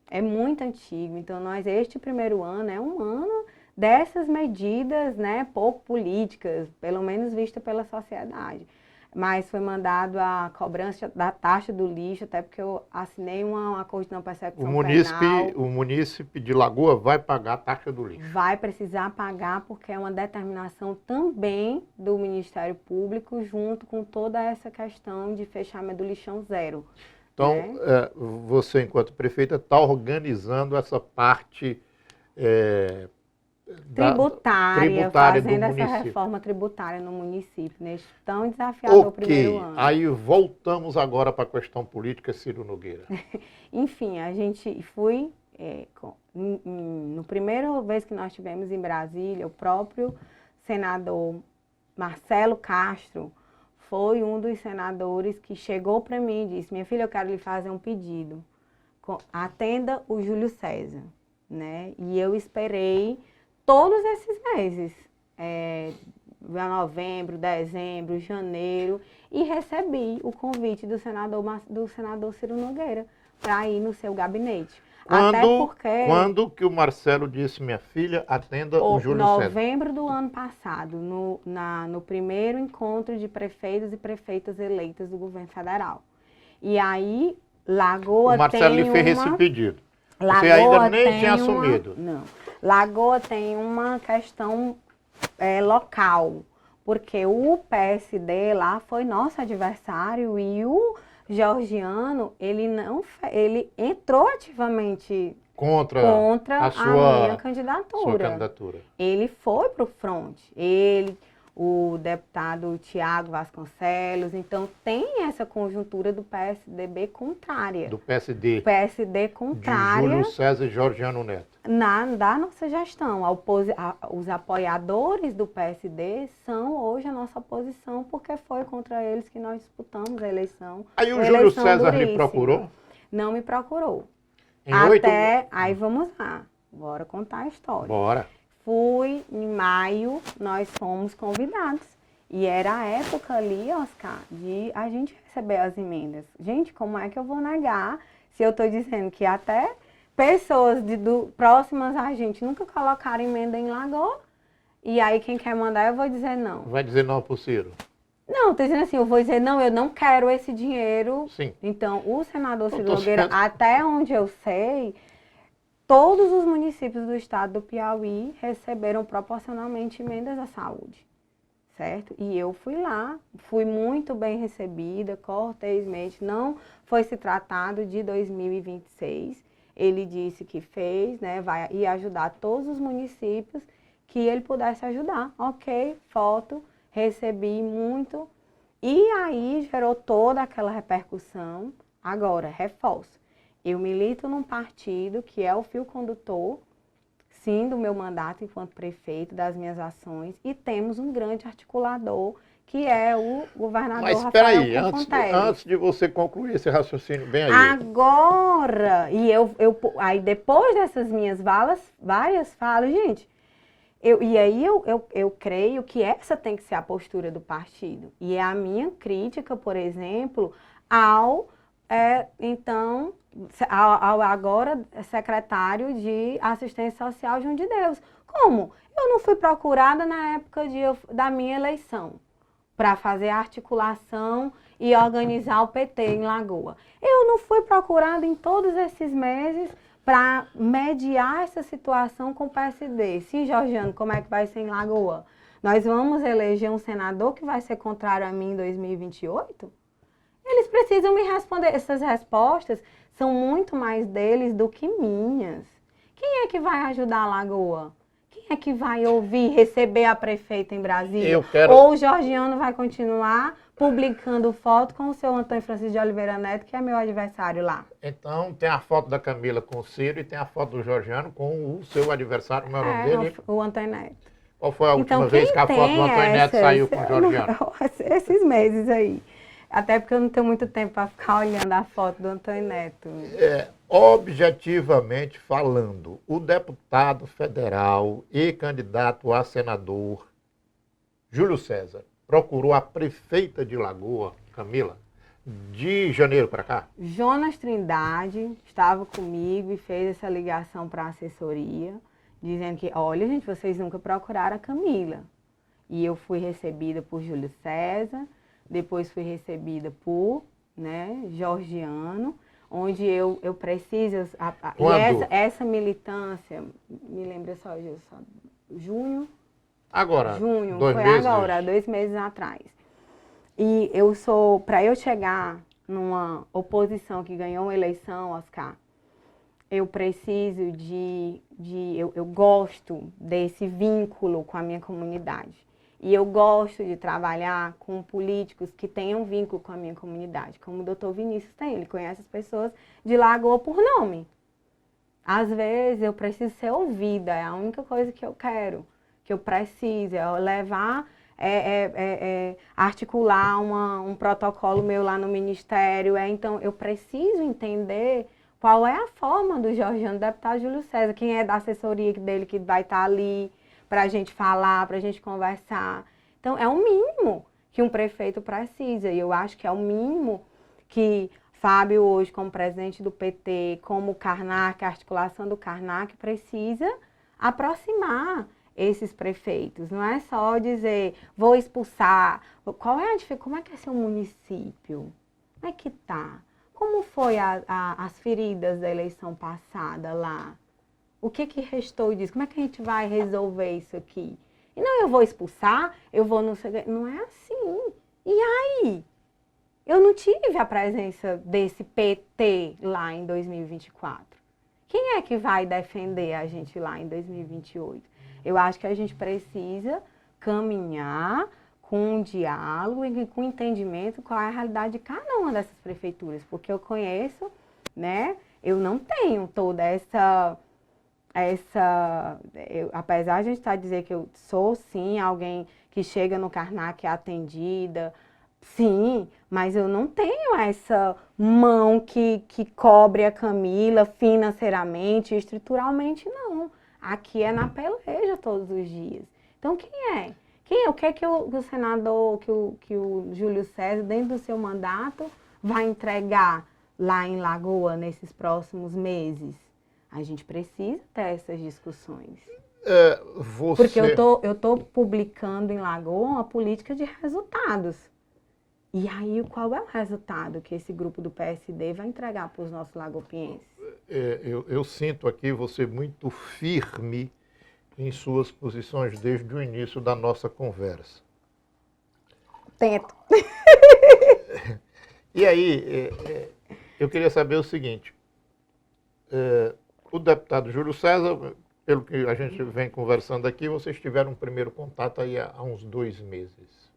é muito antigo. Então, este primeiro ano é um ano dessas medidas, né, pouco políticas, pelo menos vista pela sociedade. Mas foi mandado a cobrança da taxa do lixo, até porque eu assinei um acordo de não persecução penal. O munícipe de Lagoa vai pagar a taxa do lixo? Vai precisar pagar, porque é uma determinação também do Ministério Público, junto com toda essa questão de fechamento do lixão zero. Então, você, enquanto prefeita, está organizando essa parte tributária, tributária do fazendo essa município. reforma tributária no município, neste tão desafiador primeiro ano. Aí voltamos agora para a questão política, Ciro Nogueira. Enfim, a gente foi, no primeiro vez que nós tivemos em Brasília, o próprio senador Marcelo Castro foi um dos senadores que chegou para mim e disse: minha filha, eu quero lhe fazer um pedido, atenda o Júlio César, né? E eu esperei todos esses meses, novembro, dezembro, janeiro, e recebi o convite do senador Ciro Nogueira para ir no seu gabinete. Quando que o Marcelo disse: minha filha, atenda o Júlio César? Novembro do ano passado, no primeiro encontro de prefeitos e prefeitas eleitas do governo federal. E aí, Lagoa tem o Marcelo lhe fez esse pedido. Você ainda nem tinha assumido. Não. Lagoa tem uma questão local, porque o PSD lá foi nosso adversário e o Georgiano, ele entrou ativamente contra a minha candidatura. Sua candidatura. Ele foi para o fronte. Ele, o deputado Tiago Vasconcelos, então tem essa conjuntura do PSDB contrária. Do PSD. PSD contrária. De Júlio César e Georgiano Neto. Da nossa gestão. Os apoiadores do PSD são hoje a nossa oposição, porque foi contra eles que nós disputamos a eleição. Aí o Júlio César lhe procurou? Não me procurou. Aí vamos lá. Bora contar a história. Bora. Em maio, nós fomos convidados. E era a época ali, Oscar, de a gente receber as emendas. Gente, como é que eu vou negar se eu estou dizendo que até pessoas próximas a gente nunca colocaram emenda em Lagoa? E aí quem quer mandar, eu vou dizer não. Vai dizer não pro Ciro? Não, estou dizendo assim, eu vou dizer não, eu não quero esse dinheiro. Sim. Então, o senador Ciro Nogueira, até onde eu sei, todos os municípios do estado do Piauí receberam proporcionalmente emendas à saúde, certo? E eu fui lá, fui muito bem recebida, cortesmente, não foi se tratado de 2026. Ele disse que fez, né, ia ajudar todos os municípios que ele pudesse ajudar. Ok, foto, recebi muito. E aí gerou toda aquela repercussão. Agora, reforço. Eu milito num partido que é o fio condutor, sim, do meu mandato enquanto prefeito, das minhas ações, e temos um grande articulador, que é o governador Rafael Confon Teles. Mas espera aí, antes de você concluir esse raciocínio, bem aí. Agora, aí depois dessas minhas várias falas, gente, eu creio que essa tem que ser a postura do partido. E é a minha crítica, por exemplo, ao agora secretário de Assistência Social, João de Deus. Como? Eu não fui procurada na época da minha eleição para fazer a articulação e organizar o PT em Lagoa. Eu não fui procurada em todos esses meses para mediar essa situação com o PSD. Sim, Georgiano, como é que vai ser em Lagoa? Nós vamos eleger um senador que vai ser contrário a mim em 2028? Eles precisam me responder. Essas respostas são muito mais deles do que minhas. Quem é que vai ajudar a Lagoa? Quem é que vai receber a prefeita em Brasília? Ou o Georgiano vai continuar publicando foto com o seu Antônio Francisco de Oliveira Neto, que é meu adversário lá? Então, tem a foto da Camila com o Ciro e tem a foto do Georgiano com o seu adversário, como é o nome dele? O Antônio Neto. Qual foi a última vez que a foto do Antônio Neto saiu com o Georgiano? Esses meses aí. Até porque eu não tenho muito tempo para ficar olhando a foto do Antônio Neto. Objetivamente falando, o deputado federal e candidato a senador Júlio César procurou a prefeita de Lagoa, Camila, de janeiro para cá? Jonas Trindade estava comigo e fez essa ligação para a assessoria, dizendo que, olha, gente, vocês nunca procuraram a Camila. E eu fui recebida por Júlio César, depois fui recebida por Georgiano, onde eu preciso... E essa militância, me lembra só, junho? Agora, junho, 2 foi meses? Agora, 2 meses atrás. E para eu chegar numa oposição que ganhou uma eleição, Oscar, eu preciso eu gosto desse vínculo com a minha comunidade. E eu gosto de trabalhar com políticos que tenham vínculo com a minha comunidade, como o doutor Vinícius tem, ele conhece as pessoas de Lagoa por nome. Às vezes eu preciso ser ouvida, é a única coisa que eu quero, que eu preciso, é levar, articular um protocolo meu lá no ministério, então eu preciso entender qual é a forma do Georgiano, deputado Júlio César, quem é da assessoria dele que vai estar ali para a gente falar, para a gente conversar. Então é o mínimo que um prefeito precisa, e eu acho que é o mínimo que Fábio hoje, como presidente do PT, como Karnak, a articulação do Karnak, precisa aproximar esses prefeitos. Não é só dizer, vou expulsar. Qual é a dificuldade? Como é que é seu município? Como é que tá? Como foi as feridas da eleição passada lá? O que restou disso? Como é que a gente vai resolver isso aqui? E não, eu vou expulsar, eu vou não sei... Não é assim. E aí? Eu não tive a presença desse PT lá em 2024. Quem é que vai defender a gente lá em 2028? Eu acho que a gente precisa caminhar com um diálogo e com entendimento qual é a realidade de cada uma dessas prefeituras, porque eu conheço, né? Eu não tenho toda apesar de a gente estar dizendo que eu sou, sim, alguém que chega no Karnak, é atendida, sim, mas eu não tenho essa mão que cobre a Camila financeiramente, estruturalmente, não. Aqui é na peleja todos os dias. Então, quem é? O que é que o senador, que o Júlio César, dentro do seu mandato, vai entregar lá em Lagoa nesses próximos meses? A gente precisa ter essas discussões. Porque eu tô publicando em Lagoa uma política de resultados. E aí, qual é o resultado que esse grupo do PSD vai entregar para os nossos lagopienses? Eu sinto aqui você muito firme em suas posições desde o início da nossa conversa. Tento. E aí, eu queria saber o seguinte. O deputado Júlio César, pelo que a gente vem conversando aqui, vocês tiveram um primeiro contato aí há uns 2 meses.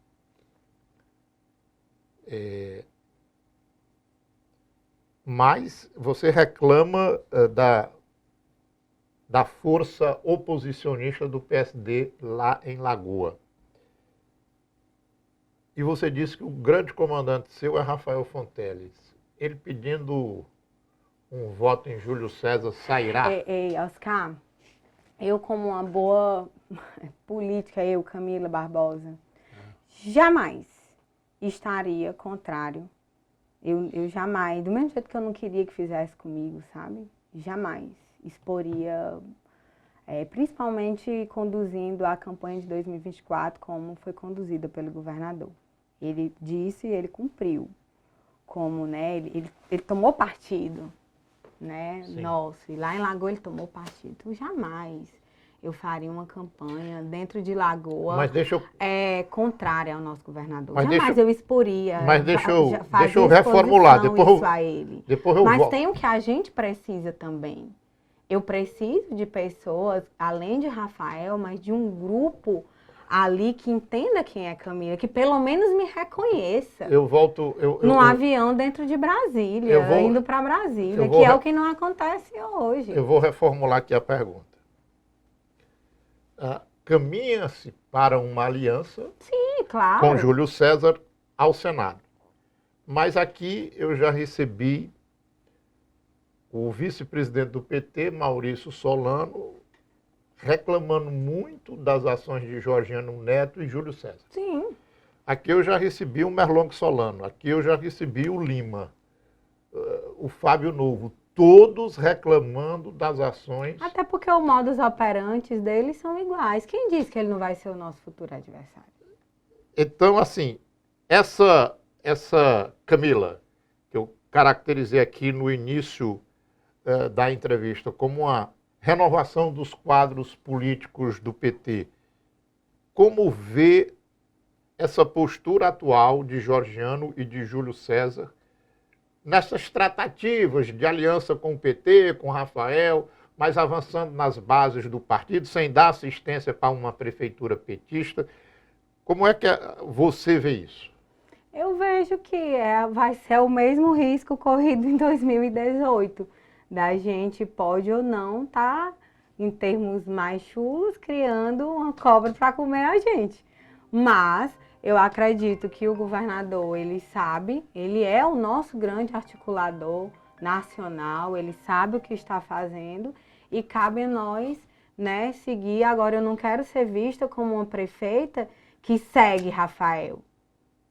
Mas você reclama da força oposicionista do PSD lá em Lagoa. E você disse que o grande comandante seu é Rafael Fonteles. Ele pedindo um voto em Júlio César sairá? Oscar, eu como uma boa política, Camila Barbosa, jamais estaria contrário. Eu jamais, do mesmo jeito que eu não queria que fizesse comigo, sabe? Jamais exporia, principalmente conduzindo a campanha de 2024 como foi conduzida pelo governador. Ele disse e ele cumpriu. Como, né, ele tomou partido, né? Sim. Nosso, e lá em Lagoa ele tomou partido. Então, jamais eu faria uma campanha dentro de Lagoa contrária ao nosso governador. Jamais eu exporia. Mas deixa eu reformular. Mas tem o que a gente precisa também. Eu preciso de pessoas, além de Rafael, mas de um grupo ali que entenda quem é Camila, que pelo menos me reconheça. No avião dentro de Brasília, indo para Brasília, que é o que não acontece hoje. Eu vou reformular aqui a pergunta. Caminha-se para uma aliança, sim, claro, com Júlio César ao Senado. Mas aqui eu já recebi o vice-presidente do PT, Maurício Solano, reclamando muito das ações de Georgiano Neto e Júlio César. Sim. Aqui eu já recebi o Merlong Solano, aqui eu já recebi o Lima, o Fábio Novo, todos reclamando das ações. Até porque os modus operantes deles são iguais. Quem diz que ele não vai ser o nosso futuro adversário? Então, assim, essa Camila, que eu caracterizei aqui no início da entrevista como uma renovação dos quadros políticos do PT, como vê essa postura atual de Georgiano e de Júlio César nessas tratativas de aliança com o PT, com o Rafael, mas avançando nas bases do partido, sem dar assistência para uma prefeitura petista. Como é que você vê isso? Eu vejo que vai ser o mesmo risco corrido em 2018. Da gente pode ou não estar, em termos mais chulos, criando uma cobra para comer a gente. Mas eu acredito que o governador, ele sabe, ele é o nosso grande articulador nacional, ele sabe o que está fazendo e cabe a nós, né, seguir. Agora, eu não quero ser vista como uma prefeita que segue Rafael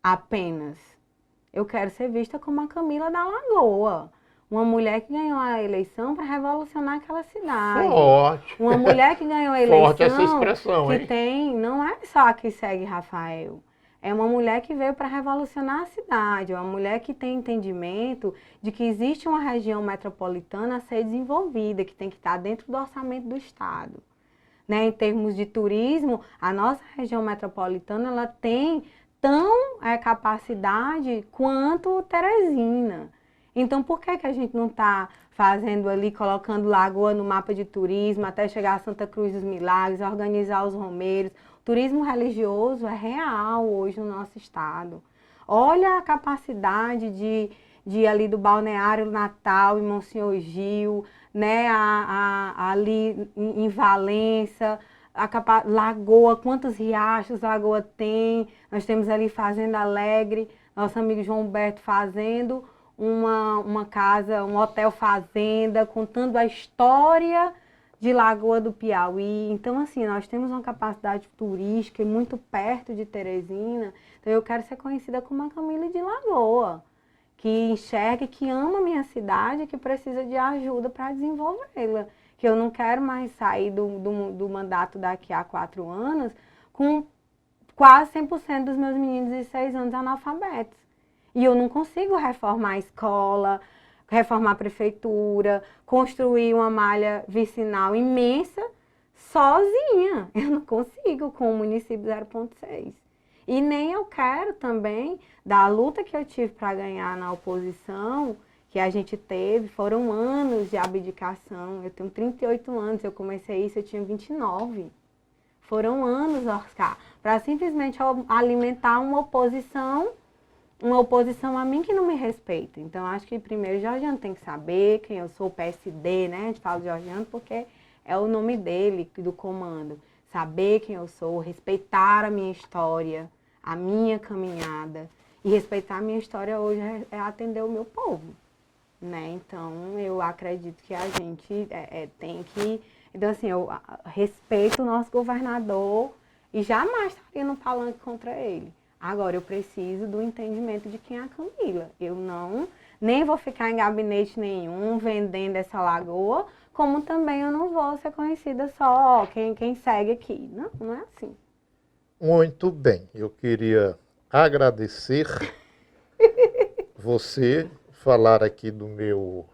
apenas. Eu quero ser vista como a Camila da Lagoa. Uma mulher que ganhou a eleição para revolucionar aquela cidade. Forte. Uma mulher que ganhou a eleição. Forte essa expressão, que hein? tem, não é só a que segue Rafael. É uma mulher que veio para revolucionar a cidade. É uma mulher que tem entendimento de que existe uma região metropolitana a ser desenvolvida, que tem que estar dentro do orçamento do Estado. Né? Em termos de turismo, a nossa região metropolitana ela tem tão capacidade quanto Teresina. Então, por que a gente não está fazendo ali, colocando Lagoa no mapa de turismo, até chegar a Santa Cruz dos Milagres, organizar os romeiros? O turismo religioso é real hoje no nosso estado. Olha a capacidade de ali do Balneário Natal, em Monsenhor Gil, né, ali em Valença, Lagoa, quantos riachos Lagoa tem? Nós temos ali Fazenda Alegre, nosso amigo João Humberto fazendo uma casa, um hotel fazenda, contando a história de Lagoa do Piauí. Então, assim, nós temos uma capacidade turística muito perto de Teresina. Então, eu quero ser conhecida como a Camila de Lagoa, que enxerga, que ama a minha cidade, que precisa de ajuda para desenvolvê-la. Que eu não quero mais sair do mandato daqui a 4 anos com quase 100% dos meus meninos de 6 anos analfabetos. E eu não consigo reformar a escola, reformar a prefeitura, construir uma malha vicinal imensa sozinha. Eu não consigo com o município 0,6. E nem eu quero também, da luta que eu tive para ganhar na oposição, que a gente teve, foram anos de abdicação. Eu tenho 38 anos, eu comecei isso, eu tinha 29. Foram anos, Oscar, para simplesmente alimentar uma oposição a mim que não me respeita. Então, acho que primeiro o Georgiano tem que saber quem eu sou, o PSD, né? A gente fala de Georgiano porque é o nome dele, do comando. Saber quem eu sou, respeitar a minha história, a minha caminhada. E respeitar a minha história hoje é atender o meu povo, né? Então, eu acredito que a gente tem que... Então, assim, eu respeito o nosso governador e jamais estaria no palanque contra ele. Agora, eu preciso do entendimento de quem é a Camila. Eu nem vou ficar em gabinete nenhum vendendo essa lagoa, como também eu não vou ser conhecida só quem segue aqui. Não é assim. Muito bem. Eu queria agradecer você, falar aqui do meu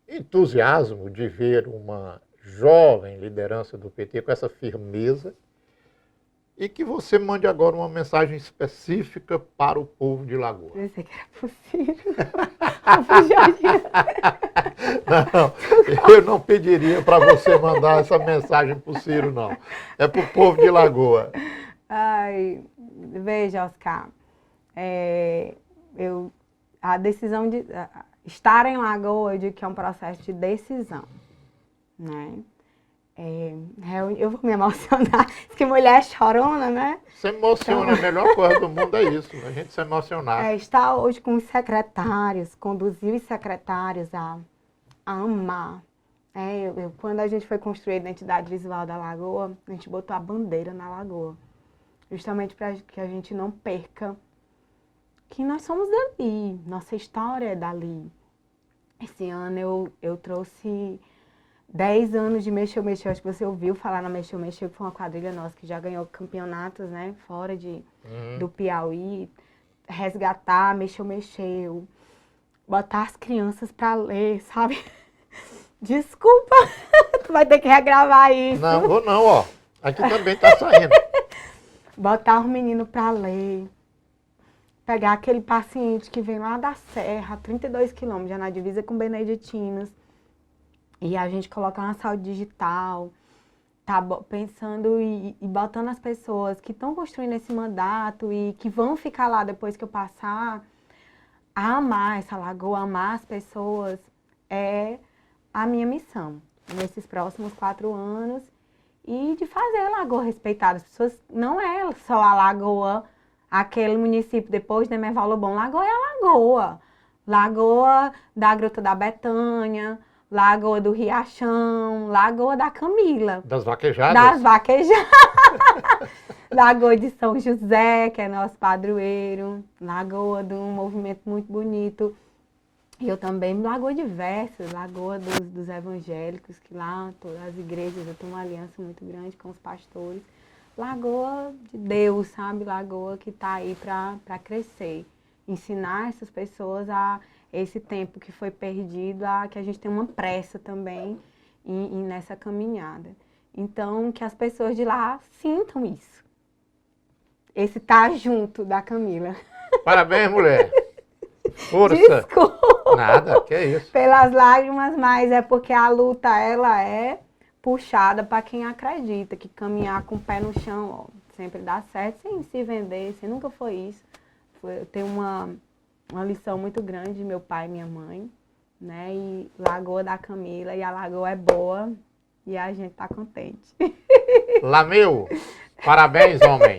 entusiasmo de ver uma jovem liderança do PT com essa firmeza. E que você mande agora uma mensagem específica para o povo de Lagoa. Eu sei que era possível. Não, eu não pediria para você mandar essa mensagem para o Ciro, não. É para o povo de Lagoa. Ai, veja, Oscar, a decisão de estar em Lagoa, eu digo que é um processo de decisão, né? Eu vou me emocionar, porque mulher é chorona, né? Se emociona, então... A melhor coisa do mundo é isso, a gente se emocionar. Estar hoje com os secretários, conduzir os secretários a amar. Quando a gente foi construir a identidade visual da Lagoa, a gente botou a bandeira na Lagoa, justamente para que a gente não perca que nós somos dali, nossa história é dali. Esse ano eu trouxe 10 anos de Mexeu, acho que você ouviu falar na Mexeu, que foi uma quadrilha nossa que já ganhou campeonatos, né, fora do Piauí. Resgatar, Mexeu, botar as crianças pra ler, sabe? Desculpa, tu vai ter que regravar isso. Não, vou não, ó, aqui também tá saindo. Botar os meninos pra ler, pegar aquele paciente que vem lá da Serra, 32 quilômetros, já na divisa com Beneditinos, e a gente colocar uma saúde digital, tá pensando e botando as pessoas que estão construindo esse mandato e que vão ficar lá depois que eu passar, a amar essa lagoa, amar as pessoas, é a minha missão nesses próximos 4 anos e de fazer a Lagoa respeitada. As pessoas, não é só a Lagoa, aquele município depois de Nemerval Lobão, Lagoa é a Lagoa. Lagoa da Gruta da Betânia, Lagoa do Riachão, Lagoa da Camila. Das vaquejadas? Das vaquejadas. Lagoa de São José, que é nosso padroeiro. Lagoa de um movimento muito bonito. E eu também, Lagoa diversas, Lagoa dos evangélicos, que lá, todas as igrejas, eu tenho uma aliança muito grande com os pastores. Lagoa de Deus, sabe? Lagoa que está aí para crescer. Ensinar essas pessoas a esse tempo que foi perdido, a que a gente tem uma pressa também nessa caminhada. Então, que as pessoas de lá sintam isso. Esse tá junto da Camila. Parabéns, mulher. Força. Desculpa. Nada, que é isso. Pelas lágrimas, mas é porque a luta, ela é puxada para quem acredita, que caminhar com o pé no chão, ó, sempre dá certo, sem se vender, sem nunca foi isso. Eu tenho uma lição muito grande de meu pai e minha mãe, né? E Lagoa da Camila, e a lagoa é boa, e a gente tá contente. Lameu, parabéns, homem.